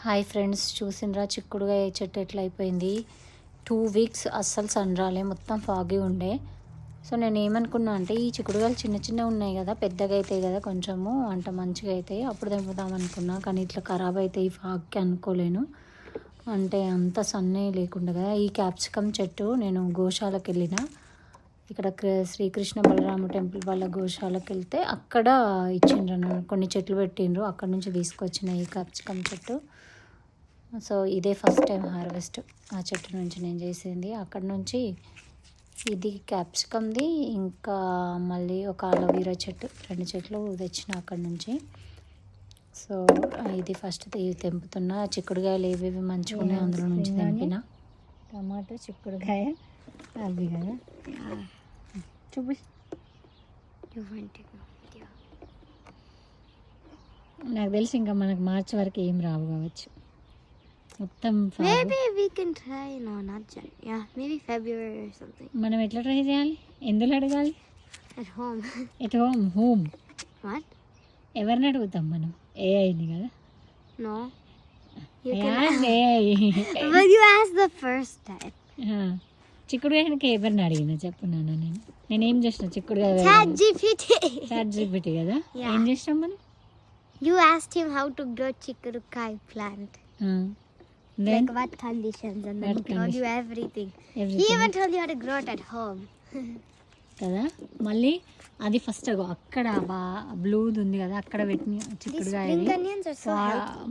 Hi friends, చూసిండ్రా చిక్కుడుగాయ చెట్టు ఎట్లా అయిపోయింది. 2 వీక్స్ అస్సలు సన్ రాలే, మొత్తం ఫాగీ ఉండే. సో నేను ఏమనుకున్నా అంటే ఈ చిక్కుడుగాయలు చిన్న చిన్న ఉన్నాయి కదా, పెద్దగా అవుతాయి కదా, కొంచెము అంట మంచిగా అవుతాయి, అప్పుడు తెంపుదాం అనుకున్నా. కానీ ఇట్లా ఖరాబ్ అవుతాయి ఈ ఫాగ్కి అనుకోలేను. అంటే అంత సన్నే లేకుండా కదా. ఈ క్యాప్సికమ్ చెట్టు నేను గోశాలకు వెళ్ళిన, ఇక్కడ శ్రీకృష్ణ బలరామ టెంపుల్ వాళ్ళ గోశాలకు వెళ్తే అక్కడ ఇచ్చిండ్రు, కొన్ని చెట్లు పెట్టిండ్రు, అక్కడ నుంచి తీసుకొచ్చిన ఈ క్యాప్సికమ్ చెట్టు. సో ఇదే ఫస్ట్ టైం హార్వెస్ట్ ఆ చెట్టు నుంచి నేను చేసింది. అక్కడ నుంచి ఇది క్యాప్సికమ్ది, ఇంకా మళ్ళీ ఒక అలోవీరా చెట్టు, 2 చెట్లు తెచ్చిన అక్కడ నుంచి. సో ఇది ఫస్ట్ తెంపుతున్నా. చిక్కుడుగాయలు ఏవేవి మంచిగా ఉన్నాయి అందులో నుంచి తెంపిన. టమాటో, చిక్కుడుకాయ అవి కదా చూపి. నాకు తెలిసి ఇంకా మనకు మార్చి వరకు ఏం రావు కావచ్చు మొత్తం. Maybe we can try, no, not Jan. Yeah, maybe February or something. మనం ఎట్లా ట్రై చేయాలి, ఎందులో అడగాలి? At home. At home. What? ఎవరిని అడుగుతాం మనం? ఏఐని కదా. No. AI. But you asked the first time. చిక్కుడుగాయకి ఎవరిని అడిగినా చెప్పు నాన్న. నేనేం చేసిన చిక్కుడుగాయ ChatGPT. చాట్ జీపీటీ కదా. ఏం చేసినాం మనం? You asked him how to grow chikurukai plant. Like what conditions, and then he told you everything. He even told you how to grow it at home. కదా. మళ్ళీ అది ఫస్ట్ అక్కడ బ్లూది ఉంది కదా, అక్కడ పెట్టిన చిక్కుడుగాయ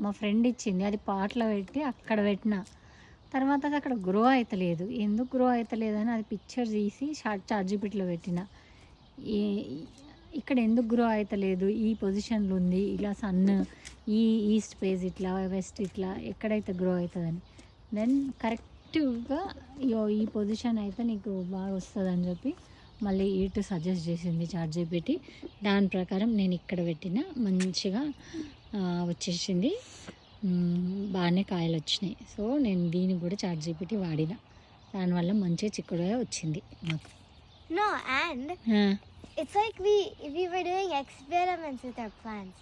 మా ఫ్రెండ్ ఇచ్చింది, అది పాట్లో పెట్టి అక్కడ పెట్టిన. తర్వాత అది అక్కడ గ్రో అవుతలేదు, ఎందుకు గ్రో అవుతలేదు అని అది పిక్చర్ తీసి చాట్ జీపీటీలో పెట్టిన. ఇక్కడ ఎందుకు గ్రో అవుతలేదు, ఈ పొజిషన్లో ఉంది, ఇలా సన్ ఈ ఈస్ట్ ఫేజ్ ఇట్లా, వెస్ట్ ఇట్లా, ఎక్కడైతే గ్రో అవుతుందని. దెన్ కరెక్ట్గా ఈ పొజిషన్ అయితే నీకు బాగా వస్తుంది అని చెప్పి మళ్ళీ ఇటు సజెస్ట్ చేసింది చాట్ జీపీటీ. దాని ప్రకారం నేను ఇక్కడ పెట్టిన, మంచిగా వచ్చేసింది, బాగానే కాయలు వచ్చినాయి. సో నేను దీనికి కూడా చాట్ జీపీటీ వాడిన, దానివల్ల మంచిగా చిక్కుడుగా వచ్చింది నాకు. No, and it's like we were doing experiments with our plants.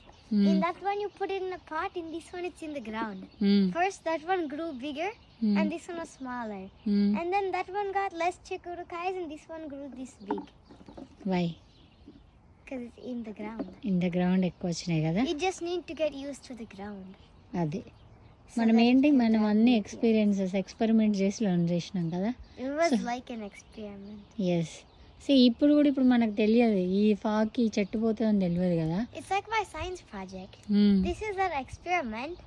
In that one you put it in a pot, in this one it's in the ground. First that one grew bigger and this one was smaller. And then that one got less chikurukais and this one grew this big. Why? Because it's in the ground. In the ground ఎక్కువ వచ్చినాయి కదా. You just need to get used to the ground. అదే మనం ఏంటి, మనం అన్ని experiment చేసి learn చేసినాం కదా. It was like an experiment. Yes. ఇప్పుడు మనకు తెలియదు ఈ ఫాగ్కి చెట్టు పోతుందని తెలియదు కదా. It's like my science project. This is an experiment.